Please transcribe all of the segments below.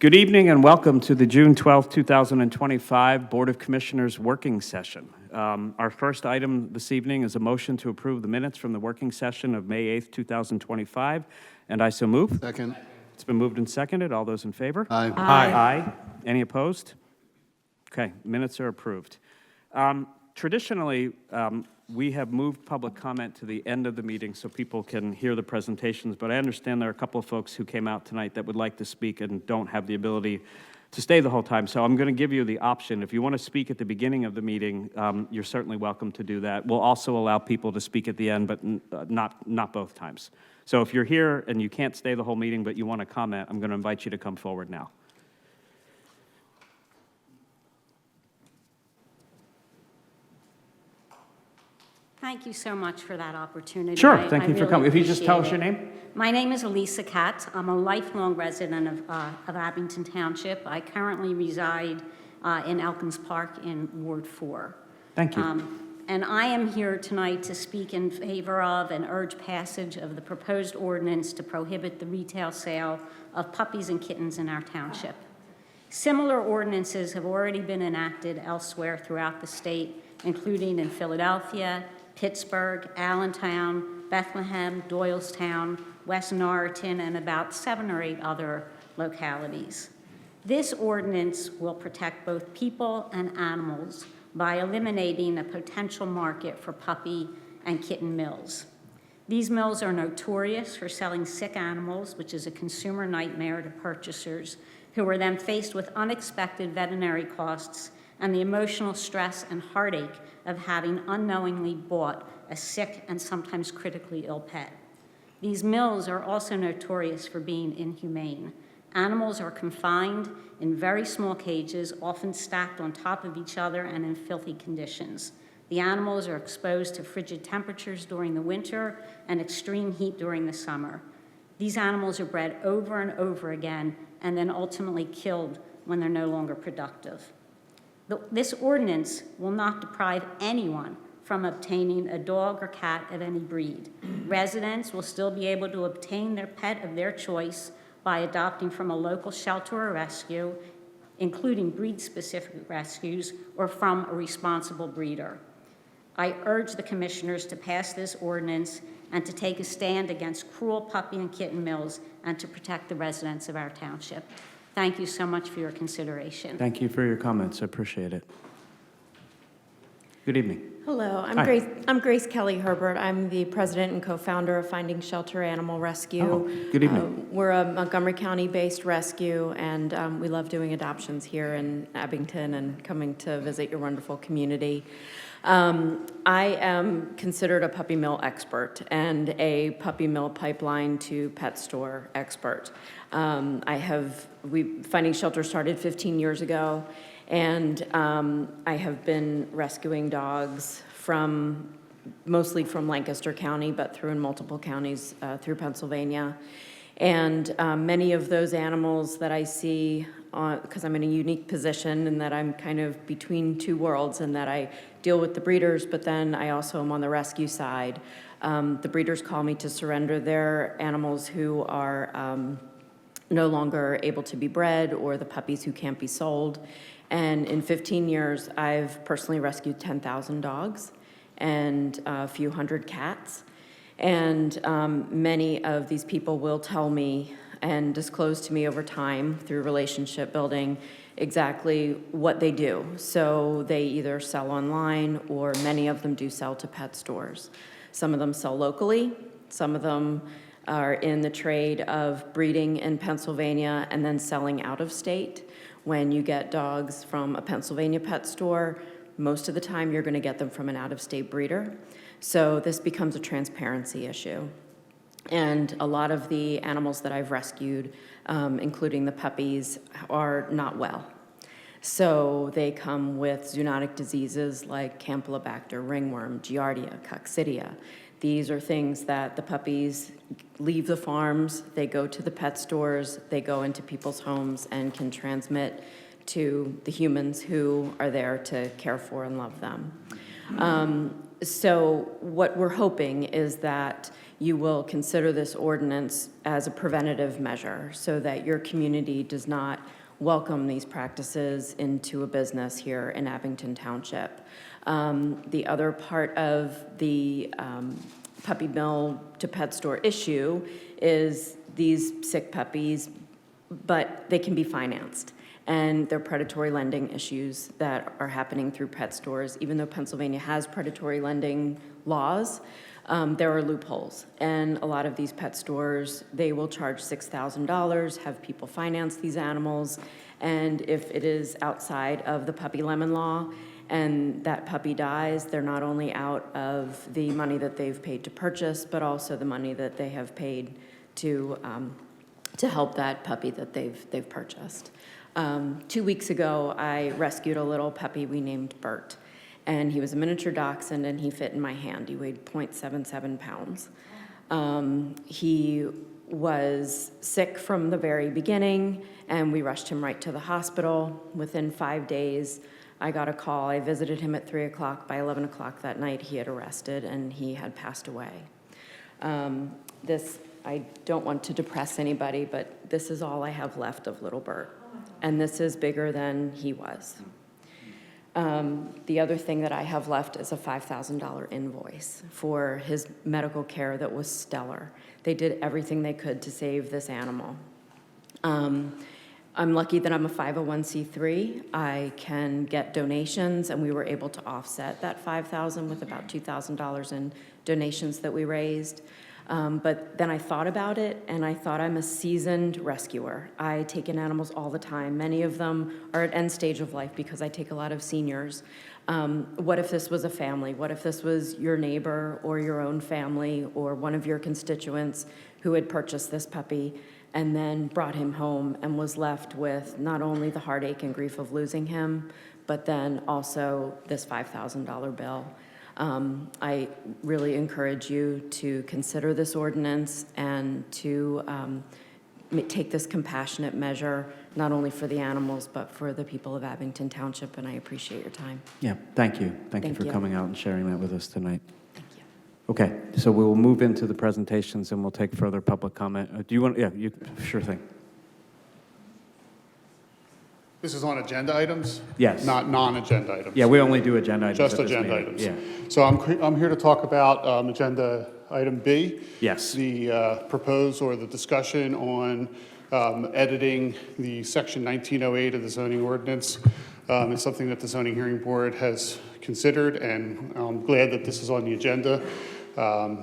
Good evening and welcome to the June 12, 2025 Board of Commissioners working session. Our first item this evening is a motion to approve the minutes from the working session of May 8, 2025, and I so move. Second. It's been moved and seconded. All those in favor? Aye. Aye. Any opposed? Okay, minutes are approved. Traditionally, we have moved public comment to the end of the meeting so people can hear the presentations, but I understand there are a couple of folks who came out tonight that would like to speak and don't have the ability to stay the whole time. So I'm going to give you the option. If you want to speak at the beginning of the meeting, you're certainly welcome to do that. We'll also allow people to speak at the end, but not both times. So if you're here and you can't stay the whole meeting, but you want to comment, I'm going to invite you to come forward now. Thank you so much for that opportunity. Sure, I thank you for really coming. If you just tell us appreciate your it. name. My name is Elisa Katz. I'm a lifelong resident of Abington Township. I currently reside in Elkins Park in Ward 4. Thank you. And I am here tonight to speak in favor of and urge passage of the proposed ordinance to prohibit the retail sale of puppies and kittens in our township. Similar ordinances have already been enacted elsewhere throughout the state, including in Philadelphia, Pittsburgh, Allentown, Bethlehem, Doylestown, West Norriton, and about 7 or 8 other localities. This ordinance will protect both people and animals by eliminating a potential market for puppy and kitten mills. These mills are notorious for selling sick animals, which is a consumer nightmare to purchasers who are then faced with unexpected veterinary costs and the emotional stress and heartache of having unknowingly bought a sick and sometimes critically ill pet. These mills are also notorious for being inhumane. Animals are confined in very small cages, often stacked on top of each other and in filthy conditions. The animals are exposed to frigid temperatures during the winter and extreme heat during the summer. These animals are bred over and over again and then ultimately killed when they're no longer productive. This ordinance will not deprive anyone from obtaining a dog or cat of any breed. Residents will still be able to obtain their pet of their choice by adopting from a local shelter or rescue, including breed-specific rescues, or from a responsible breeder. I urge the commissioners to pass this ordinance and to take a stand against cruel puppy and kitten mills and to protect the residents of our township. Thank you so much for your consideration. Thank you for your comments. I appreciate it. Good evening. Hello, Hi. I'm Grace Kelly Herbert. I'm the president and co-founder of Finding Shelter Animal Rescue. Oh, good evening. We're a Montgomery County-based rescue, and we love doing adoptions here in Abington and coming to visit your wonderful community. I am considered a puppy mill expert and a puppy mill pipeline to pet store expert. Finding Shelter started 15 years ago, and I have been rescuing dogs mostly from Lancaster County, but through in multiple counties through Pennsylvania. And many of those animals that I see, because I'm in a unique position in that I'm kind of between two worlds, and that I deal with the breeders, but then I also am on the rescue side. The breeders call me to surrender their animals who are no longer able to be bred, or the puppies who can't be sold. And in 15 years, I've personally rescued 10,000 dogs and a few hundred cats. And many of these people will tell me and disclose to me over time through relationship building exactly what they do. So they either sell online, or many of them do sell to pet stores. Some of them sell locally. Some of them are in the trade of breeding in Pennsylvania and then selling out of state. When you get dogs from a Pennsylvania pet store, most of the time you're going to get them from an out-of-state breeder. So this becomes a transparency issue. And a lot of the animals that I've rescued, including the puppies, are not well. So they come with zoonotic diseases like Campylobacter, ringworm, Giardia, Coccidia. These are things that the puppies leave the farms, they go to the pet stores, they go into people's homes and can transmit to the humans who are there to care for and love them. So what we're hoping is that you will consider this ordinance as a preventative measure so that your community does not welcome these practices into a business here in Abington Township. The other part of the puppy mill to pet store issue is these sick puppies, but they can be financed. And there are predatory lending issues that are happening through pet stores. Even though Pennsylvania has predatory lending laws, there are loopholes. And a lot of these pet stores, they will charge $6,000, have people finance these animals. And if it is outside of the puppy lemon law and that puppy dies, they're not only out of the money that they've paid to purchase, but also the money that they have paid to help that puppy that they've purchased. 2 weeks ago, I rescued a little puppy we named Bert. And he was a miniature dachshund, and he fit in my hand. He weighed 0.77 pounds. He was sick from the very beginning, and we rushed him right to the hospital. Within 5 days, I got a call. I visited him at 3 o'clock. By 11 o'clock that night, he had arrested, and he had passed away. I don't want to depress anybody, but this is all I have left of little Bert. And this is bigger than he was. The other thing that I have left is a $5,000 invoice for his medical care that was stellar. They did everything they could to save this animal. I'm lucky that I'm a 501c3. I can get donations, and we were able to offset that $5,000 with about $2,000 in donations that we raised. But then I thought about it, and I thought I'm a seasoned rescuer. I take in animals all the time. Many of them are at end stage of life because I take a lot of seniors. What if this was a family? What if this was your neighbor or your own family or one of your constituents who had purchased this puppy and then brought him home and was left with not only the heartache and grief of losing him, but then also this $5,000 bill? I really encourage you to consider this ordinance and to take this compassionate measure, not only for the animals, but for the people of Abington Township, and I appreciate your time. Yeah, thank you. Thank you Thank for you. coming out and sharing that with us tonight. Thank you. Okay, so we will move into the presentations and we'll take further public comment. Do you want, sure thing. This is on agenda items? Yes. Not non-agenda items? Yeah, we only do agenda items. Just at this agenda meeting. items? Yeah, So I'm here to talk about agenda item B. yes. The proposed or the discussion on editing the section 1908 of the zoning ordinance. It's something that the zoning hearing board has considered, and I'm glad that this is on the agenda.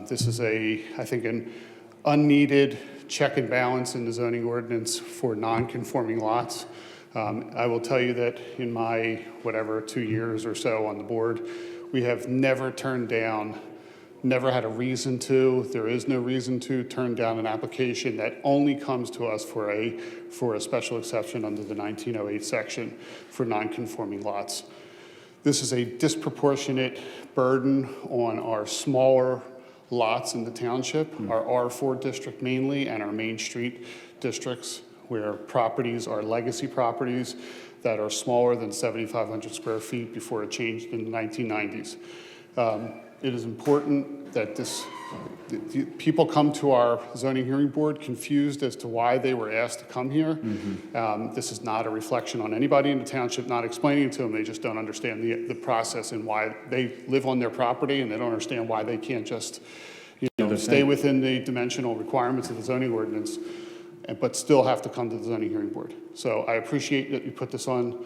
This is I think an unneeded check and balance in the zoning ordinance for non-conforming lots. I will tell you that in my, 2 years or so on the board, we have never turned down, never had a reason to, there is no reason to turn down an application that only comes to us for a special exception under the 1908 section for non-conforming lots. This is a disproportionate burden on our smaller lots in the township, our R4 district mainly, and our Main Street districts, where properties are legacy properties that are smaller than 7,500 square feet before it changed in the 1990s. It is important that people come to our zoning hearing board confused as to why they were asked to come here. This is not a reflection on anybody in the township, not explaining it to them. They just don't understand the process and why they live on their property, and they don't understand why they can't just stay within the dimensional requirements of the zoning ordinance, but still have to come to the zoning hearing board. So I appreciate that you put this on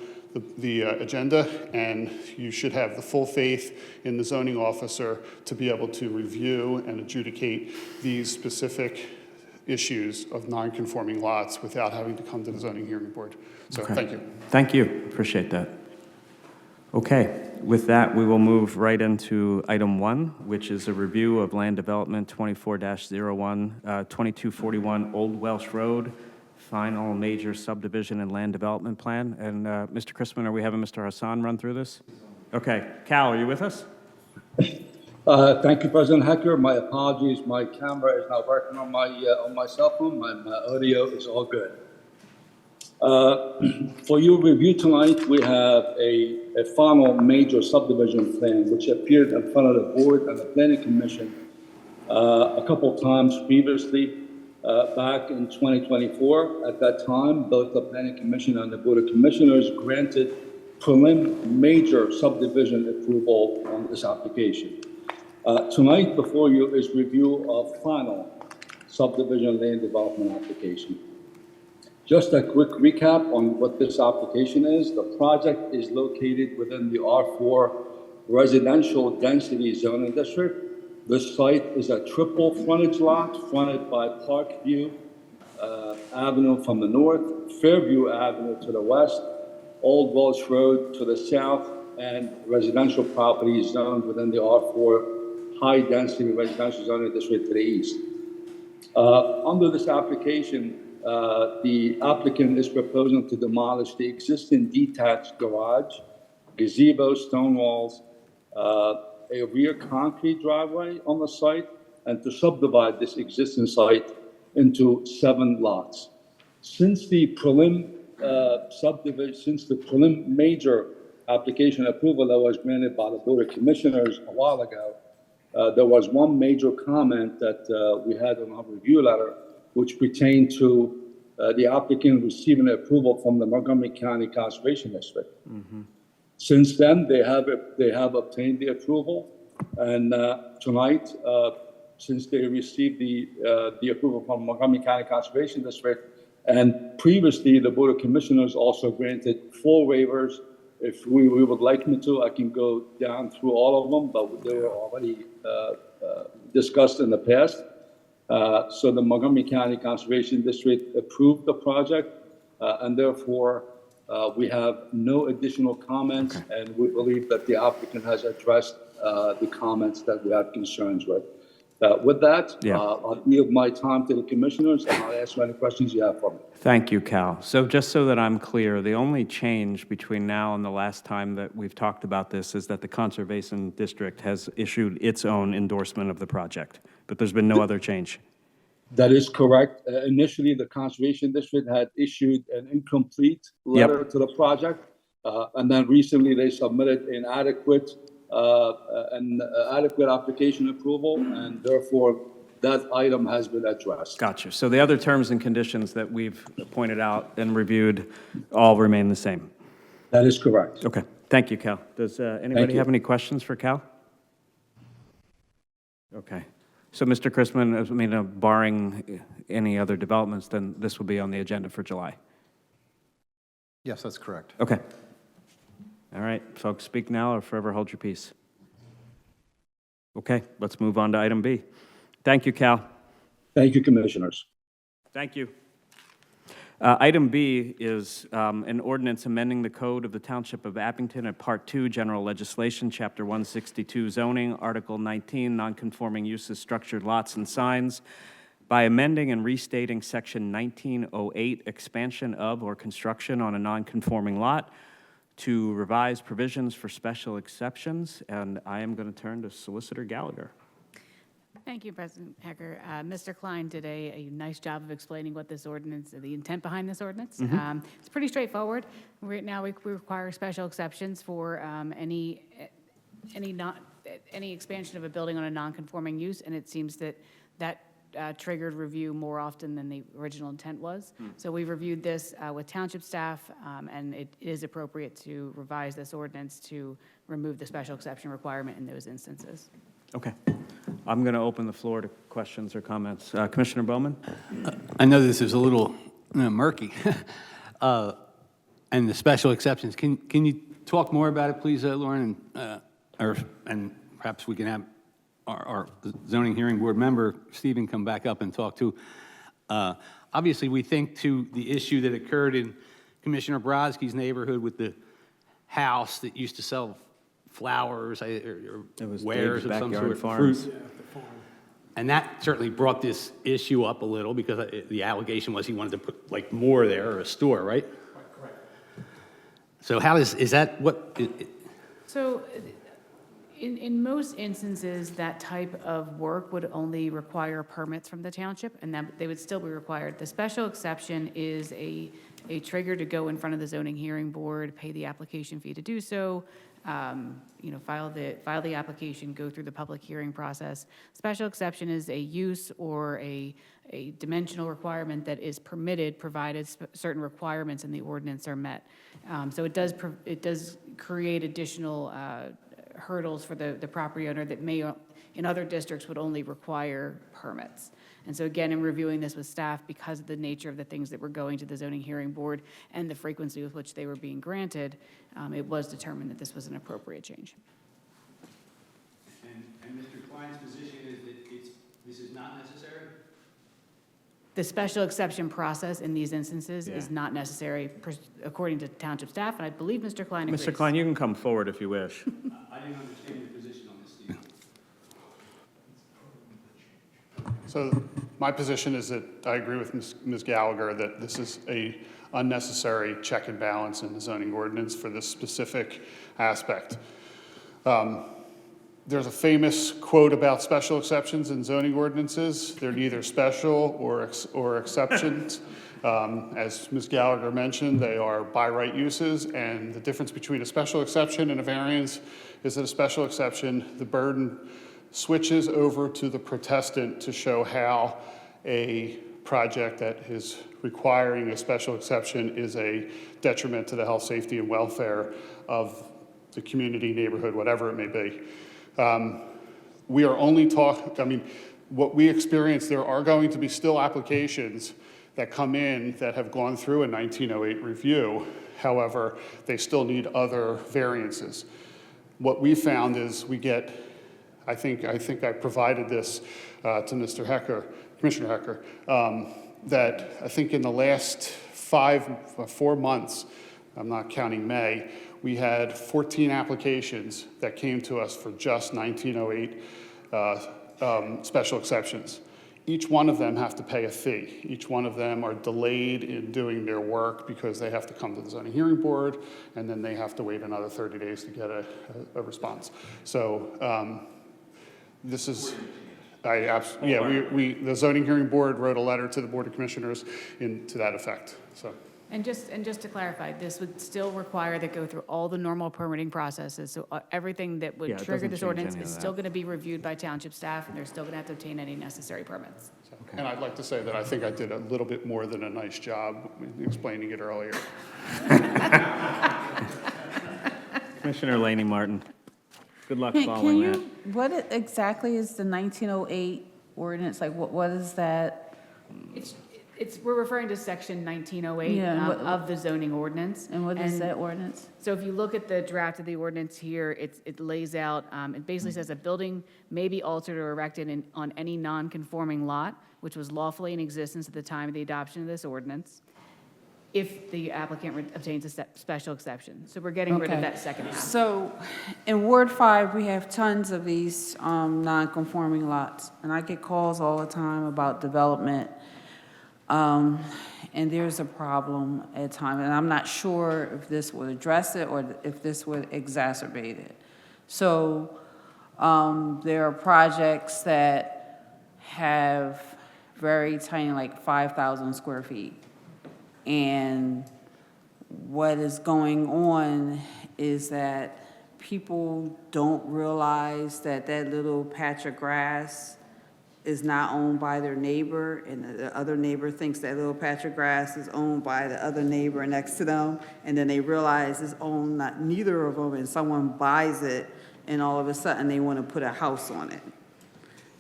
the agenda, and you should have the full faith in the zoning officer to be able to review and adjudicate these specific issues of non-conforming lots without having to come to the zoning hearing board. So Okay. Thank you. Thank you, appreciate that. Okay, with that, we will move right into item 1, which is a review of land development 24-01, 2241 Old Welsh Road, final major subdivision and land development plan. And Mr. Chrisman, are we having Mr. Hassan run through this? Okay, Cal, are you with us? Thank you, President Hecker. My apologies. My camera is not working on my cell phone. My audio is all good. For your review tonight, we have a final major subdivision plan which appeared in front of the board and the planning commission a couple times previously, back in 2024. At that time, both the planning commission and the board of commissioners granted prelim major subdivision approval on this application. Tonight before you is review of final subdivision land development application. Just a quick recap on what this application is. The project is located within the R4 residential density zoning district. The site is a triple frontage lot fronted by Parkview Avenue from the north, Fairview Avenue to the west, Old Welsh Road to the south, and residential properties zoned within the R4 high-density residential zoning district to the east. Under this application, the applicant is proposing to demolish the existing detached garage, gazebo, stone walls, a rear concrete driveway on the site, and to subdivide this existing site into 7 lots. Since the prelim major application approval that was granted by the Board of Commissioners a while ago, there was one major comment that we had on our review letter, which pertained to the applicant receiving approval from the Montgomery County Conservation District. Mm-hmm. Since then, they have obtained the approval, and tonight, since they received the approval from Montgomery County Conservation District, and previously the Board of Commissioners also granted 4 waivers. If we would like me to, I can go down through all of them, but they were already discussed in the past. So the Montgomery County Conservation District approved the project, and therefore we have no additional comments, and we believe that the applicant has addressed the comments that we have concerns with. With that, I'll yield my time to the commissioners, and I'll answer any questions you have for me. Thank you, Cal. So just so that I'm clear, the only change between now and the last time that we've talked about this is that the Conservation District has issued its own endorsement of the project, but there's been no other change. That is correct. Initially, the Conservation District had issued an incomplete letter to the project, and then recently they submitted an adequate application approval, and therefore that item has been addressed. Gotcha. So the other terms and conditions that we've pointed out and reviewed all remain the same. That is correct. Okay. Thank you, Cal. Does anybody you. have any questions for Cal? Okay. So, Mr. Chrisman, barring any other developments, then this will be on the agenda for July. Yes, that's correct. Okay. All right, folks, speak now or forever hold your peace. Okay, let's move on to item B. Thank you, Cal. Thank you, commissioners. Thank you. Item B is an ordinance amending the code of the Township of Abington at Part 2, General Legislation, Chapter 162, Zoning, Article 19, Nonconforming Uses, Structured Lots and Signs, by amending and restating Section 1908, Expansion of or Construction on a Nonconforming Lot, to revise provisions for special exceptions, and I am going to turn to Solicitor Gallagher. Thank you, President Hecker. Mr. Klein did a nice job of explaining what this ordinance, the intent behind this ordinance. It's pretty straightforward. Right now, we require special exceptions for any expansion of a building on a non-conforming use, and it seems that triggered review more often than the original intent was. So we reviewed this with township staff, and it is appropriate to revise this ordinance to remove the special exception requirement in those instances. Okay. I'm going to open the floor to questions or comments. Commissioner Bowman? I know this is a little murky. And the special exceptions, can you talk more about it, please, Lauren? And perhaps we can have our zoning hearing board member, Stephen, come back up and talk too. Obviously, we think to the issue that occurred in Commissioner Brodsky's neighborhood with the house that used to sell flowers or wares of some sort, fruit. And that certainly brought this issue up a little because the allegation was he wanted to put like more there or a store, right? Correct. So is that what? So in most instances, that type of work would only require permits from the township, and that they would still be required. The special exception is a trigger to go in front of the zoning hearing board, pay the application fee to do so, file the application, go through the public hearing process. Special exception is a use or a dimensional requirement that is permitted, provided certain requirements in the ordinance are met. So it does create additional hurdles for the property owner that may, in other districts, would only require permits. And so again, in reviewing this with staff, because of the nature of the things that were going to the zoning hearing board and the frequency with which they were being granted, it was determined that this was an appropriate change. And Mr. Klein's position is that this is not necessary? The special exception process in these instances is Yeah. not necessary, according to township staff, and I believe Mr. Klein agrees. Mr. Klein, you can come forward if you wish. I didn't understand your position on this, Steve. So my position is that I agree with Ms. Gallagher that this is a unnecessary check and balance in the zoning ordinance for this specific aspect. There's a famous quote about special exceptions in zoning ordinances. They're neither special or exceptions. As Ms. Gallagher mentioned, they are by right uses, and the difference between a special exception and a variance is that a special exception, the burden switches over to the protestant to show how a project that is requiring a special exception is a detriment to the health, safety, and welfare of the community, neighborhood, whatever it may be. We are only what we experience, there are going to be still applications that come in that have gone through a 1908 review. However, they still need other variances. What we found is we get, I think I provided this to Mr. Hecker, Commissioner Hecker, that I think in the last 4 months, I'm not counting May, we had 14 applications that came to us for just 1908 special exceptions. Each one of them have to pay a fee. Each one of them are delayed in doing their work because they have to come to the zoning hearing board, and then they have to wait another 30 days to get a response. So this is, the zoning hearing board wrote a letter to the Board of Commissioners to that effect, so. And just to clarify, this would still require that go through all the normal permitting processes. So everything that Yeah, would it trigger doesn't this change ordinance any of is that. still going to be reviewed by township staff, and they're still going to have to obtain any necessary permits. And I'd like to say that I think I did a little bit more than a nice job explaining it earlier. Commissioner Laney Martin, good luck Can following that. you, what exactly is the 1908 ordinance? Like, what is that? We're referring to section 1908 Yeah, and what- of the zoning ordinance. And what is that ordinance? So if you look at the draft of the ordinance here, it lays out, it basically says a building may be altered or erected on any non-conforming lot, which was lawfully in existence at the time of the adoption of this ordinance, if the applicant obtains a special exception. So we're getting rid of Okay. that second half. So in Ward 5, we have tons of these non-conforming lots, and I get calls all the time about development. And there's a problem at times, and I'm not sure if this would address it or if this would exacerbate it. So there are projects that have very tiny, like 5,000 square feet. And what is going on is that people don't realize that that little patch of grass is not owned by their neighbor, and the other neighbor thinks that little patch of grass is owned by the other neighbor next to them, and then they realize it's owned not neither of them, and someone buys it, and all of a sudden they want to put a house on it.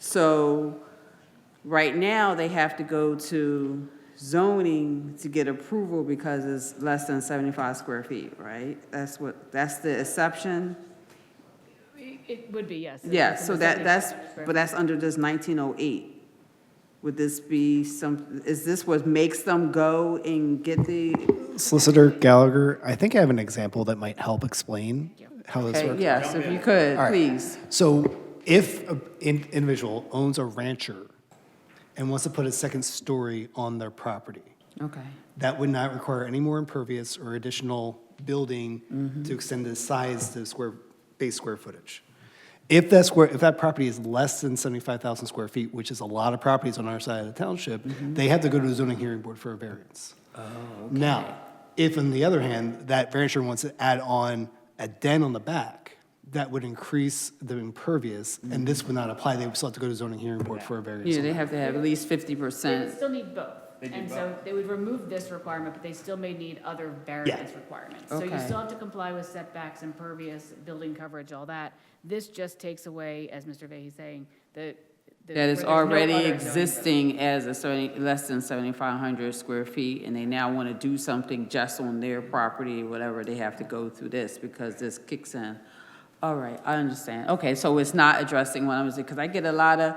So right now, they have to go to zoning to get approval because it's less than 75 square feet, right? That's the exception? It would be, yes. Yeah, so that's, but but that's under this 1908. Would this be is this what makes them go and get the, Solicitor Gallagher, I think I have an example that might help explain how this okay, works. yes, if you could, All right. please. So if an individual owns a rancher and wants to put a second story on their property, Okay, that would not require any more impervious or additional building to extend the size to base square footage. If that property is less than 75,000 square feet, which is a lot of properties on our side of the township, they have to go to the zoning hearing board for a variance. Now, if on the other hand, that variance wants to add on a den on the back, that would increase the impervious, and this would not apply. They would still have to go to zoning hearing board for a variance. Yeah, they have to have at least They would 50%. still need both. And so they would remove this requirement, but they still may need other variance requirements. So you Okay. still have to comply with setbacks, impervious, building coverage, all that. This just takes away, as Mr. Vahey's saying, That is where there's no already other zoning existing as a less than 7,500 square feet, and they now want to do something just on their property, whatever, they have to go through this because this kicks in. All right, I understand. Okay, so it's not addressing what I was, because I get a lot of,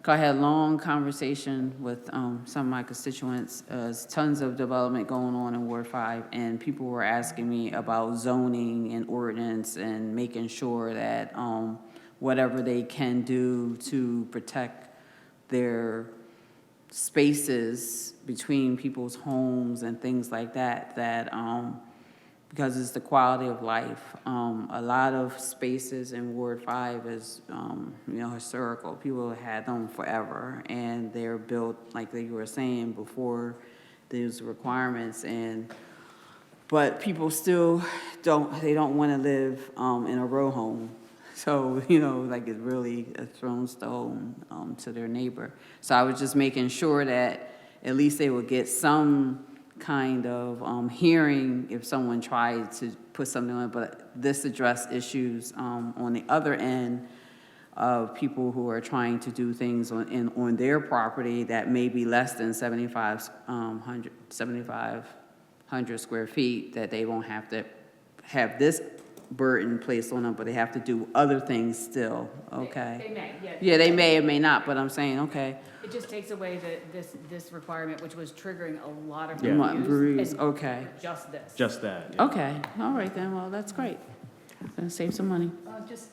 I had a long conversation with some of my constituents. There's tons of development going on in Ward 5, and people were asking me about zoning and ordinance and making sure that whatever they can do to protect their spaces between people's homes and things like that, because it's the quality of life. A lot of spaces in Ward 5 is, historical. People have had them forever, and they're built, like you were saying, before these requirements. But people still don't want to live in a row home. So, it's really a thrown stone to their neighbor. So I was just making sure that at least they would get some kind of hearing if someone tried to put something on it, but this addressed issues on the other end of people who are trying to do things on their property that may be less than 7,500 square feet, that they won't have to have this burden placed on them, but they have to do other things still, okay? They may, yeah. Yeah, they may or may not, but I'm saying, okay. It just takes away this requirement, which was triggering a lot of Yeah. reviews. and Okay. Just this. Just that. yeah. Okay, all right then, well, that's great. Gonna save some money. Just,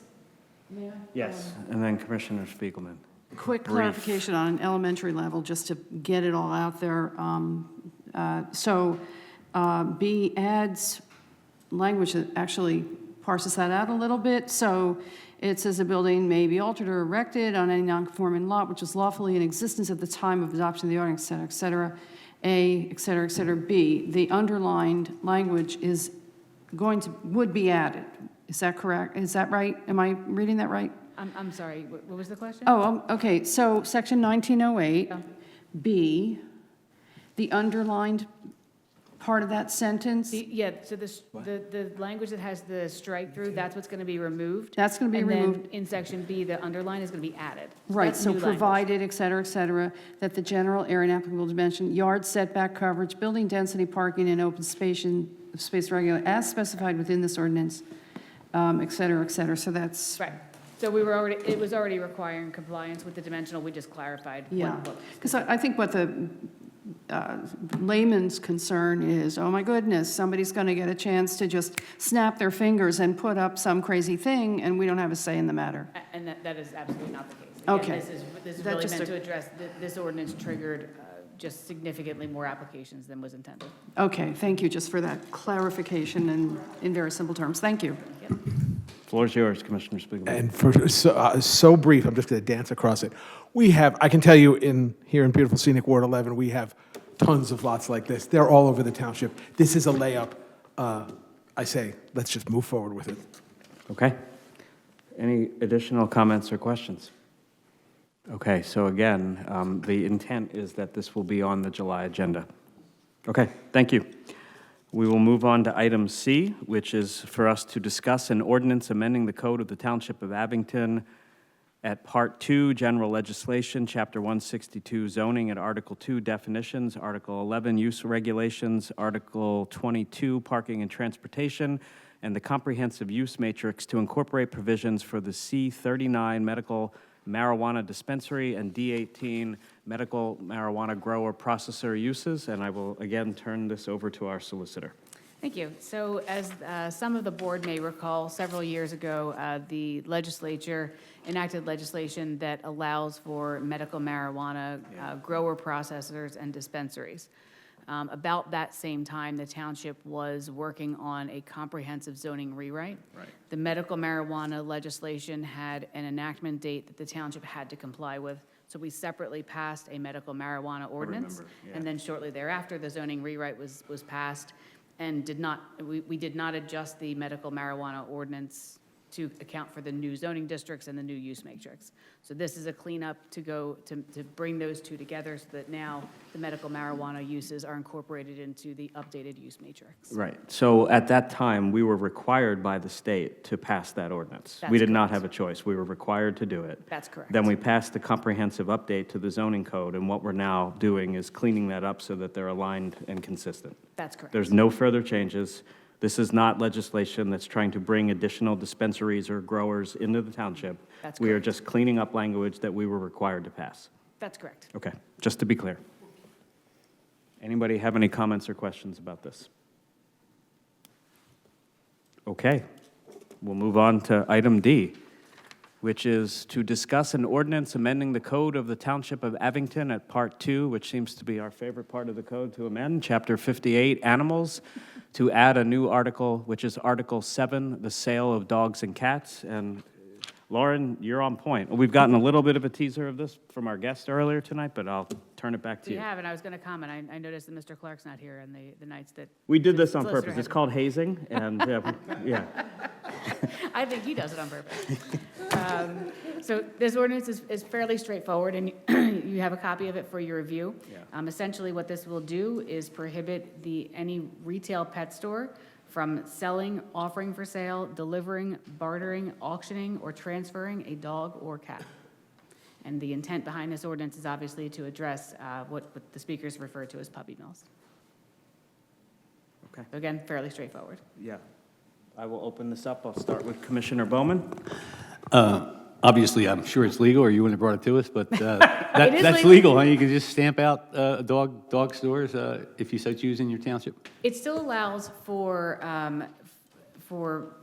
may I? Yes, and then Commissioner Spiegelman. Quick Brief. clarification on an elementary level, just to get it all out there. B adds language that actually parses that out a little bit. So it says a building may be altered or erected on any non-conforming lot which is lawfully in existence at the time of adoption of the ordinance, et cetera, A, et cetera, et cetera. B, the underlined language would be added. Is that correct? Is that right? Am I reading that right? I'm sorry, what was the question? Okay, so section 1908, B, the underlined part of that sentence, Yeah, so the language that has the strike through, that's what's going to be removed. That's gonna be And removed. then in section B, the underline is going to be added. right, That's so new language. provided, et cetera, that the general area and applicable dimension, yard setback coverage, building density, parking, and open space regular, as specified within this ordinance, et cetera, so that's, Right. So it was already requiring compliance with the dimensional, we just clarified. yeah. Because I think what the layman's concern is, oh my goodness, somebody's going to get a chance to just snap their fingers and put up some crazy thing, and we don't have a say in the matter. And that is absolutely not the case. Again, Okay. This is That really just meant to address, this ordinance triggered just significantly more applications than was intended. Okay, thank you just for that clarification and in very simple terms. Thank you. Floor is yours, Commissioner Spiegelman. And for so brief, I'm just going to dance across it. I can tell you here in beautiful scenic Ward 11, we have tons of lots like this. They're all over the township. This is a layup. I say, let's just move forward with it. Okay. Any additional comments or questions? Okay, so again, the intent is that this will be on the July agenda. Okay, thank you. We will move on to item C, which is for us to discuss an ordinance amending the code of the Township of Abington at Part 2, General Legislation, Chapter 162, Zoning, at Article 2, Definitions, Article 11, Use Regulations, Article 22, Parking and Transportation, and the Comprehensive Use Matrix to incorporate provisions for the C39 Medical Marijuana Dispensary and D18 Medical Marijuana Grower Processor uses, and I will again turn this over to our solicitor. Thank you. So as some of the board may recall, several years ago, the legislature enacted legislation that allows for medical marijuana grower processors and dispensaries. About that same time, the township was working on a comprehensive zoning rewrite. Right. The medical marijuana legislation had an enactment date that the township had to comply with. So we separately passed a medical marijuana ordinance. And then shortly thereafter, the zoning rewrite was passed and we did not adjust the medical marijuana ordinance to account for the new zoning districts and the new use matrix. So this is a cleanup to bring those two together so that now the medical marijuana uses are incorporated into the updated use matrix. Right. So at that time, we were required by the state to pass that ordinance. We That's did not correct. have a choice. We were required to do it. That's correct. Then we passed a comprehensive update to the zoning code, and what we're now doing is cleaning that up so that they're aligned and consistent. That's correct. There's no further changes. This is not legislation that's trying to bring additional dispensaries or growers into the township. That's We are correct. just cleaning up language that we were required to pass. That's correct. Okay, just to be clear. Anybody have any comments or questions about this? Okay, we'll move on to item D, which is to discuss an ordinance amending the code of the Township of Abington at Part 2, which seems to be our favorite part of the code to amend, Chapter 58, Animals, to add a new article, which is Article 7, the sale of dogs and cats. And Lauren, you're on point. We've gotten a little bit of a teaser of this from our guest earlier tonight, but I'll turn it back to We you. have, and I was going to comment, I noticed that Mr. Clark's not here on the nights that. We did this on Solicitor purpose. has- It's called hazing, and, yeah. I think he does it on purpose. So this ordinance is fairly straightforward, and you have a copy of it for your review. Yeah. Essentially, what this will do is prohibit any retail pet store from selling, offering for sale, delivering, bartering, auctioning, or transferring a dog or cat. And the intent behind this ordinance is obviously to address what the speakers refer to as puppy mills. Okay. So again, fairly straightforward. Yeah. I will open this up. I'll start with Commissioner Bowman. Obviously, I'm sure it's legal, or you wouldn't have brought it to us, but It is that's legal. legal, huh? You can just stamp out dog stores if you so choose in your township? It still allows for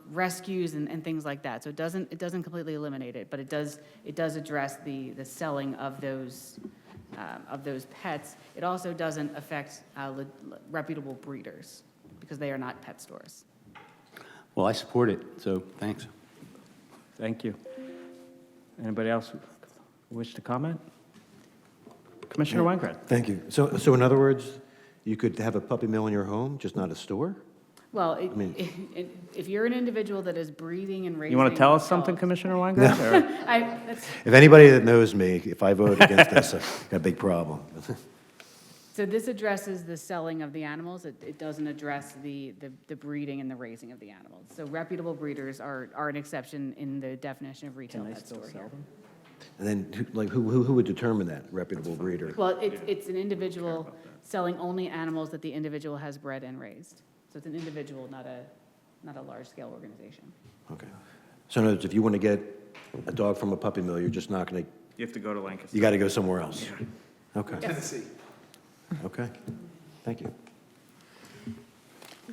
rescues and things like that. So it doesn't completely eliminate it, but it does address the selling of those pets. It also doesn't affect reputable breeders because they are not pet stores. Well, I support it, so thanks. Thank you. Anybody else wish to comment? Commissioner Weingarten. Thank you. So in other words, you could have a puppy mill in your home, just not a store? Well, mean- if you're an individual that is breeding and raising You want to tell us something, dogs- Commissioner Weingarten? or- If anybody that knows me, if I vote against this, I've got a big problem. So this addresses the selling of the animals. It doesn't address the breeding and the raising of the animals. So reputable breeders are an exception in the definition of retail pet store here. And then, who would determine that, reputable breeder? Well, it's an individual selling only animals that the individual has bred and raised. So it's an individual, not a large-scale organization. Okay. So in other words, if you want to get a dog from a puppy mill, you're just not going to, You have to go to Lancaster. you got to go somewhere else? Okay. Okay. Thank you.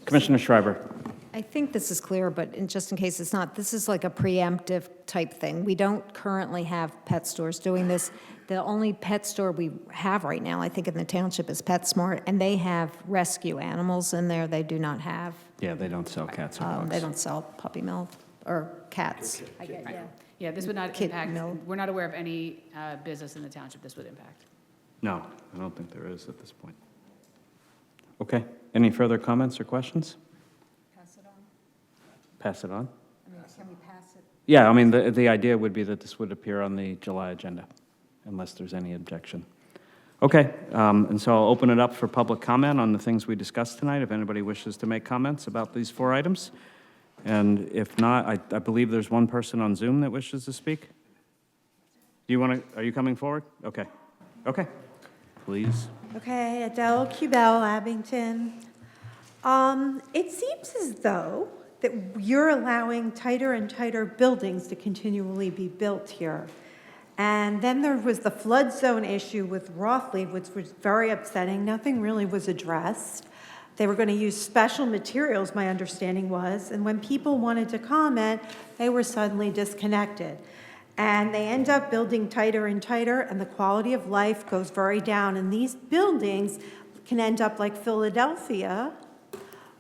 Commissioner Schreiber. I think this is clear, but just in case it's not, this is like a preemptive type thing. We don't currently have pet stores doing this. The only pet store we have right now, I think in the township, is PetSmart, and they have rescue animals in there. They do not have, Yeah, they don't sell cats or dogs. they don't sell puppy mill or cats. I get, yeah. Yeah, this would not Kid impact, mill. we're not aware of any business in the township this would impact. No, I don't think there is at this point. Okay, any further comments or questions? Pass it on. Pass it on? I mean, can we pass it? Yeah, I mean, the idea would be that this would appear on the July agenda, unless there's any objection. Okay, and so I'll open it up for public comment on the things we discussed tonight, if anybody wishes to make comments about these 4 items. And if not, I believe there's one person on Zoom that wishes to speak. Do you want to, are you coming forward? Okay, okay, please. Okay, Adele Cubell, Abington. It seems as though that you're allowing tighter and tighter buildings to continually be built here. And then there was the flood zone issue with Rothley, which was very upsetting. Nothing really was addressed. They were going to use special materials, my understanding was, and when people wanted to comment, they were suddenly disconnected. And they end up building tighter and tighter, and the quality of life goes very down. And these buildings can end up like Philadelphia,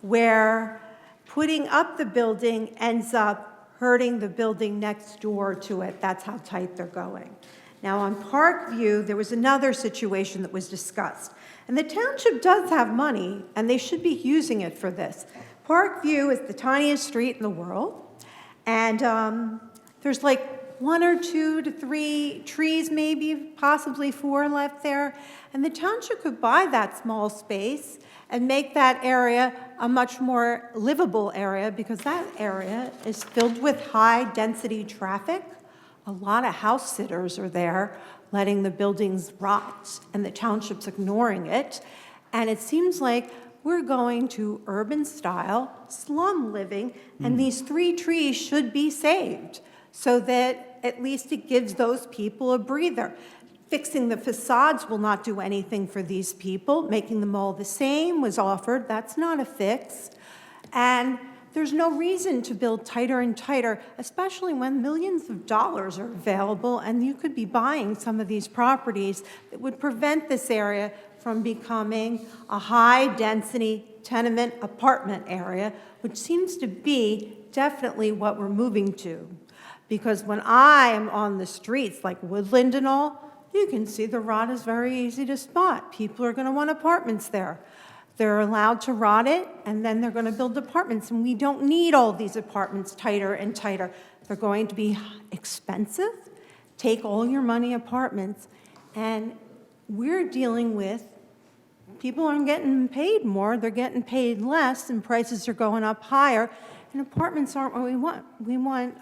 where putting up the building ends up hurting the building next door to it. That's how tight they're going. Now, on Parkview, there was another situation that was discussed. And the township does have money, and they should be using it for this. Parkview is the tiniest street in the world, and there's like 1 or 2 to 3 trees, maybe, possibly 4 left there. And the township could buy that small space and make that area a much more livable area, because that area is filled with high-density traffic. A lot of house sitters are there, letting the buildings rot, and the township's ignoring it. And it seems like we're going to urban-style slum living, and these 3 trees should be saved so that at least it gives those people a breather. Fixing the facades will not do anything for these people. Making them all the same was offered. That's not a fix. And there's no reason to build tighter and tighter, especially when millions of dollars are available, and you could be buying some of these properties that would prevent this area from becoming a high-density tenement apartment area, which seems to be definitely what we're moving to. Because when I am on the streets, like Woodland and all, you can see the rot is very easy to spot. People are going to want apartments there. They're allowed to rot it, and then they're going to build apartments. And we don't need all these apartments tighter and tighter. They're going to be expensive. Take all your money apartments. And we're dealing with people aren't getting paid more. They're getting paid less, and prices are going up higher. And apartments aren't what we want. We want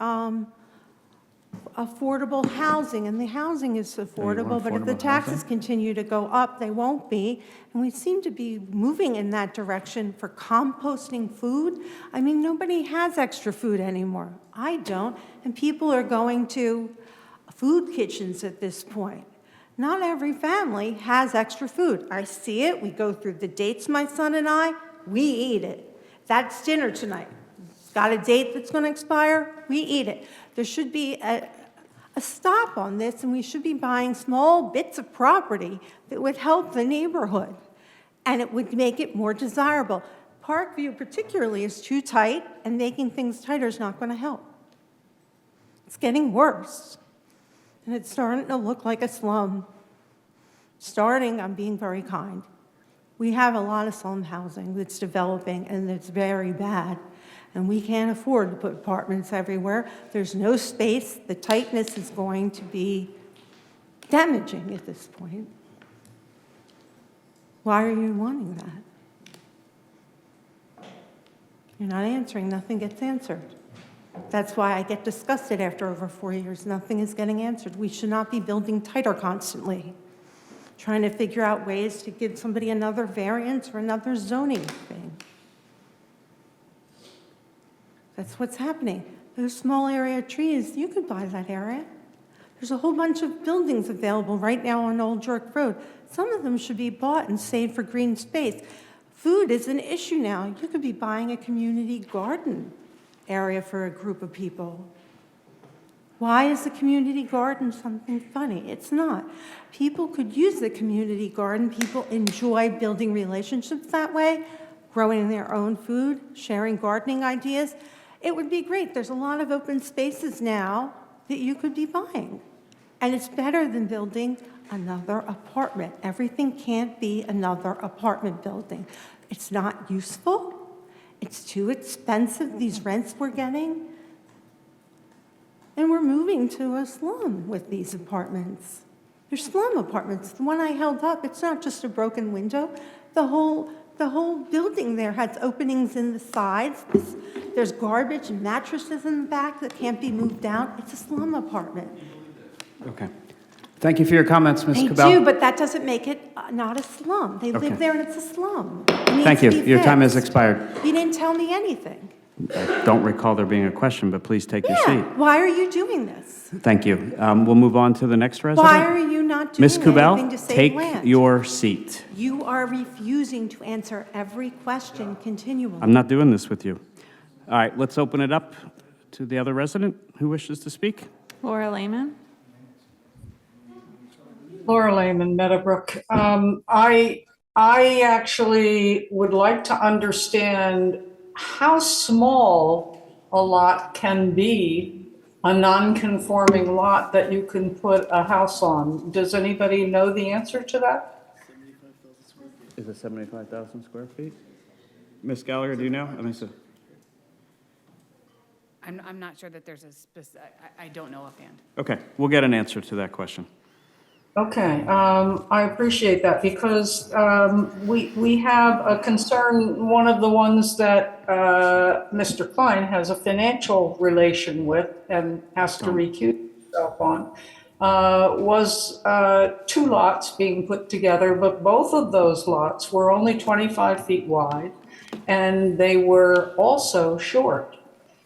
affordable housing, and the housing is affordable, but if the taxes continue to go up, they won't be. And we seem to be moving in that direction for composting food. I mean, nobody has extra food anymore. I don't, and people are going to food kitchens at this point. Not every family has extra food. I see it. We go through the dates, my son and I. We eat it. That's dinner tonight. It's got a date that's going to expire. We eat it. There should be a stop on this, and we should be buying small bits of property that would help the neighborhood, and it would make it more desirable. Parkview particularly is too tight, and making things tighter is not going to help. It's getting worse, and it's starting to look like a slum. I'm being very kind. We have a lot of slum housing that's developing, and it's very bad. And we can't afford to put apartments everywhere. There's no space. The tightness is going to be damaging at this point. Why are you wanting that? You're not answering. Nothing gets answered. That's why I get disgusted after over 4 years. Nothing is getting answered. We should not be building tighter constantly, trying to figure out ways to give somebody another variance or another zoning thing. That's what's happening. Those small area trees, you could buy that area. There's a whole bunch of buildings available right now on Old York Road. Some of them should be bought and saved for green space. Food is an issue now. You could be buying a community garden area for a group of people. Why is the community garden something funny? It's not. People could use the community garden. People enjoy building relationships that way, growing their own food, sharing gardening ideas. It would be great. There's a lot of open spaces now that you could be buying. And it's better than building another apartment. Everything can't be another apartment building. It's not useful. It's too expensive, these rents we're getting. And we're moving to a slum with these apartments. They're slum apartments. The one I held up, it's not just a broken window. The whole building there has openings in the sides. There's garbage and mattresses in the back that can't be moved down. It's a slum apartment. Okay. Thank you for your comments, Ms. They Cabell. do, but that doesn't make it not a slum. They Okay. live there and it's a slum. It needs Thank to you. be Your time has fixed. expired. You didn't tell me anything. I don't recall there being a question, but please take your seat. Why are you doing this? Thank you. We'll move on to the next resident. Why are you not doing Ms. anything Kubel, to save take land? your seat. You are refusing to answer every question continually. I'm not doing this with you. All right, let's open it up to the other resident who wishes to speak. Laura Lehman. Laura Lehman, Meadowbrook. I actually would like to understand how small a lot can be a non-conforming lot that you can put a house on. Does anybody know the answer to that? Is it 75,000 square feet? Ms. Gallagher, do you know? I mean, I'm not sure that there's a specific, I don't know offhand. okay, we'll get an answer to that question. Okay, I appreciate that because we have a concern, one of the ones that Mr. Klein has a financial relation with and has to recuse himself on, was 2 lots being put together, but both of those lots were only 25 feet wide and they were also short.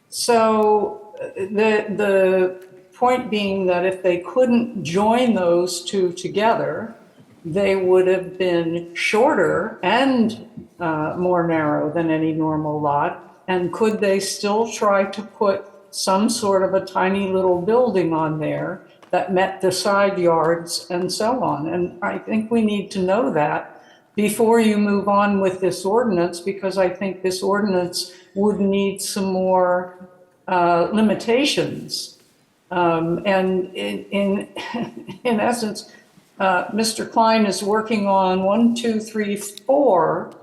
So the point being that if they couldn't join those 2 together, they would have been shorter and more narrow than any normal lot. And could they still try to put some sort of a tiny little building on there that met the side yards and so on? And I think we need to know that before you move on with this ordinance, because I think this ordinance would need some more limitations. And in essence, Mr. Klein is working on 1, 2, 3, 4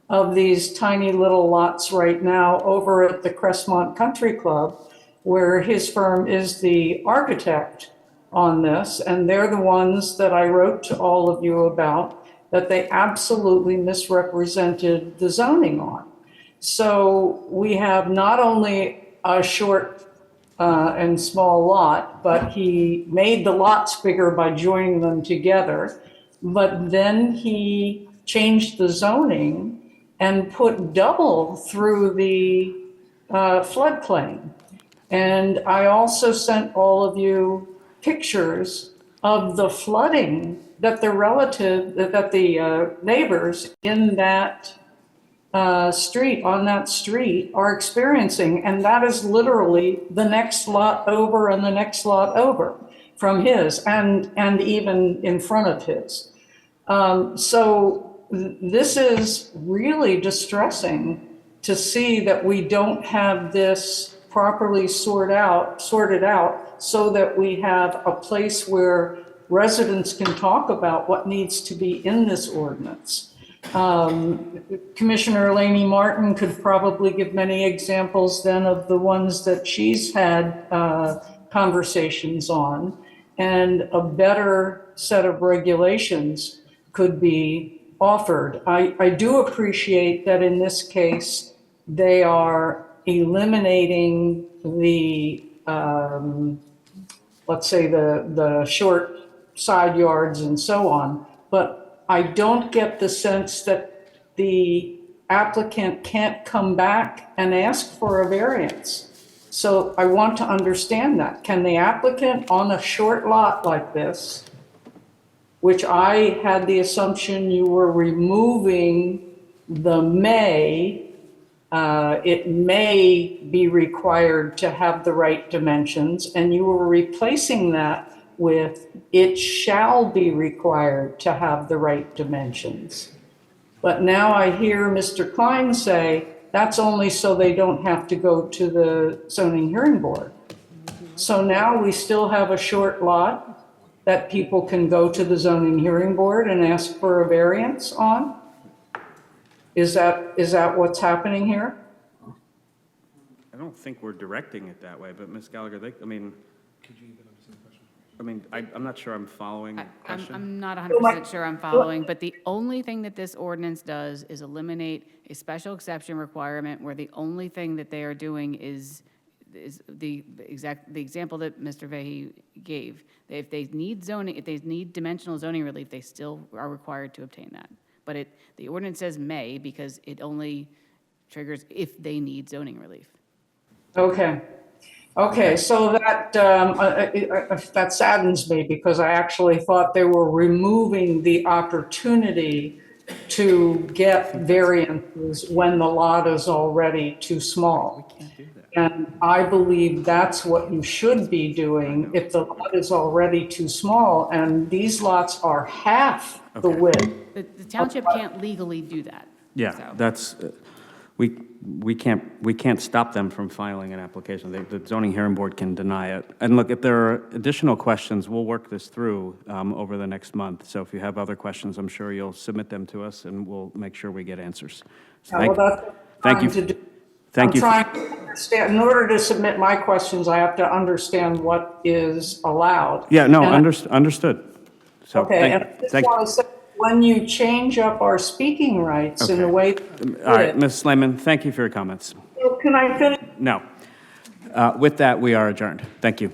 of these tiny little lots right now over at the Crestmont Country Club, where his firm is the architect on this. And they're the ones that I wrote to all of you about, that they absolutely misrepresented the zoning on. So we have not only a short and small lot, but he made the lots bigger by joining them together. But then he changed the zoning and put double through the floodplain. And I also sent all of you pictures of the flooding that the neighbors in that street, on that street, are experiencing. And that is literally the next lot over and the next lot over from his, and even in front of his. So this is really distressing to see that we don't have this properly sorted out so that we have a place where residents can talk about what needs to be in this ordinance. Commissioner Elaine Martin could probably give many examples then of the ones that she's had conversations on, and a better set of regulations could be offered. I do appreciate that in this case, they are eliminating the, let's say the short side yards and so on, but I don't get the sense that the applicant can't come back and ask for a variance. So I want to understand that. Can the applicant on a short lot like this, which I had the assumption you were removing the may, it may be required to have the right dimensions, and you were replacing that with it shall be required to have the right dimensions. But now I hear Mr. Klein say that's only so they don't have to go to the zoning hearing board. So now we still have a short lot that people can go to the zoning hearing board and ask for a variance on? Is that what's happening here? I don't think we're directing it that way, but Ms. Gallagher, I'm not sure I'm following the question. I'm not 100% sure I'm following, but the only thing that this ordinance does is eliminate a special exception requirement where the only thing that they are doing is the example that Mr. Vahey gave. If they need zoning, if they need dimensional zoning relief, they still are required to obtain that. But the ordinance says may because it only triggers if they need zoning relief. Okay, so that saddens me because I actually thought they were removing the opportunity to get variances when the lot is already too small. And I believe that's what you should be doing if the lot is already too small, and these lots are half the width. The township can't legally do that. Yeah, so. that's, We can't stop them from filing an application. The zoning hearing board can deny it. And look, if there are additional questions, we'll work this through over the next month. So if you have other questions, I'm sure you'll submit them to us, and we'll make sure we get answers. So Well, that's what I'm thank you. trying to do. Thank you. I'm trying to understand, in order to submit my questions, I have to understand what is allowed. Yeah, no, And- understood. So Okay, and I just thank- want to say, when you change up our speaking rights in the Okay. way. that you All right, did- Ms. Slayman, thank you for your comments. So can I finish? No. With that, we are adjourned. Thank you.